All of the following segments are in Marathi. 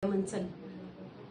कार्यक्रम चल.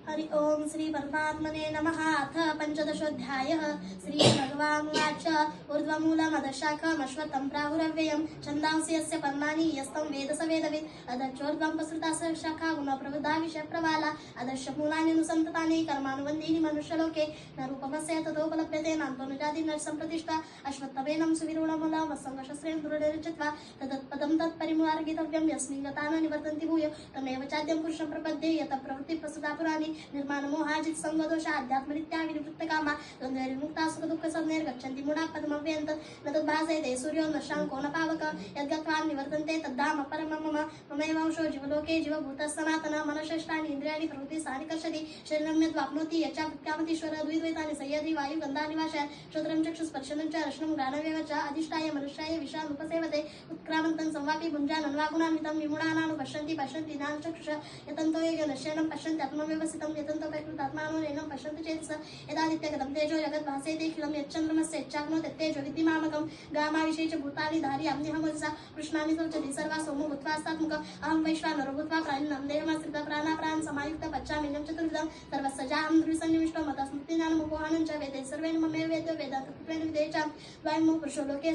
हरि ओम श्री परमात्मने नमः. अथ पंचदशोऽध्यायः. श्री भगवानुवाच ऊर्ध्वमूलमधशाखमश्वत्थं प्राहुरव्ययं छन्दांसि यस्य पर्णानि यस्तं वेद स वेदवित् अधश्चोर्ध्वं प्रसृता शाखा गुणप्रवृद्धा विषयप्रवाला अधश्च मूलानि अनुसन्ततानि कर्मानुबन्धीनि मनुष्यलोके न रूपमस्य ततोपलभ्यते नान्तोनुजाति न सम्प्रतिष्ठा अश्वत्थमेनं सुविरूढमूलं वत्सङ्गशस्त्रेण दुर्निर्जित्वा तदत्पदं तत्परिमार्गितव्यं यस्मिन् गता न निवर्तन्ति भूयो तमेव चाद्यं पुरुषं प्रपद्ये यतः प्रवृत्तिप्रसृता पुराणि निर्माणमोहाजित संगदोषा अध्यात्मनित्या विनिवृत्तकामा द्वन्द्वैर्विमुक्ता सुखदुःखसंनिर्गच्छन्ति मूढा पदमव्यन्त न तद्भासयते सूर्यो न शाङ्को न पावक यद्गत्वा निवर्तन्ते तद्धाम परमं मम ममैवांशो जीवलोके जीवभूतः सनातनः मनश्रेष्ठानि इन्द्रियाणि प्रवृत्तिः निकर्षति शरीरं यद्वाप्नोति यच्चाप्यामतीश्वर द्वैतानि संयति वायुगन्धानि वाशय श्रोत्रं चक्षुस्पर्शनं च रसनं घ्राणमेव च अधिष्ठाय मनुष्याय विषानुपसेवते उत्क्रामन्तं संवापि भुञ्जानन्वागुणान्वितं विमूढानानुपश्यन्ति पश्यन्ति ज्ञानचक्षुष यतन्तो योगनश्यनं पश्यन्ति आत्मव्यवस्थितं यतन्तो पैकृतात्मानो नैनं पश्यन्ति चेतसा यदादित्यगतं तेजो जगद्भासेतेऽखिलं यच्चन्द्रमस्य यच्चाग्नोते तेजो विद्धिमामकं गामाविषये च भूतानि धारि अम्न्यहमोजसा कृष्णानि शौचति सर्वा सोमो भूत्वा अस्तात्मक अहं वैश्वानरो भूत्वा प्राणिनां देहमाश्रितः प्राणाप्राण समायुक्त पच्चामीनं चतुर्विधं सर्वस्सजाहं ध्रुवसंनिविष्टो मतस्मृतिज्ञानमुपोहनं च वेदे सर्वेण ममेव वेदो वेदान्तत्वेन विदेचां द्वयमो पुरुषो लोके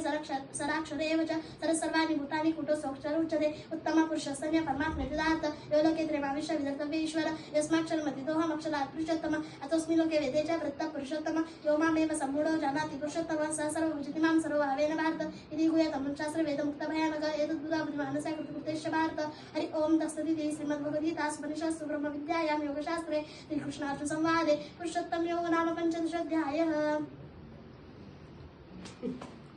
सराक्षरे एव च सरस्सर्वाणि भूतानि कुटो सोऽक्षर उच्यते उत्तमः पुरुषस्य परमात्मेत्युदात्त यो लोके त्रयमाविश्य विदर्तव्य ईश्वर यस्माक्षरमतिदोहमक्षरात् पुरुषोत्तम अतोऽस्मि लोके वेदे च वृत्तः पुरुषोत्तम यो मामेव सम्मूढो जानाति पुरुषोत्तमः स सर्वभुजिति मां सर्वभावेन भारत इति गुह्यतमं शास्त्रवेदमुक्तभयानक एतद्बुधा बुद्धिमानस्य कृतकृत्यश्च भारत. हरि ओम तत्सदिति श्रीमद्भगवद्गीतासु ब्रह्मविद्यायां योगशास्त्रे श्रीकृष्णार्जुनसंवादे पुरुषोत्तम योग नाम पंचदशोऽध्यायः.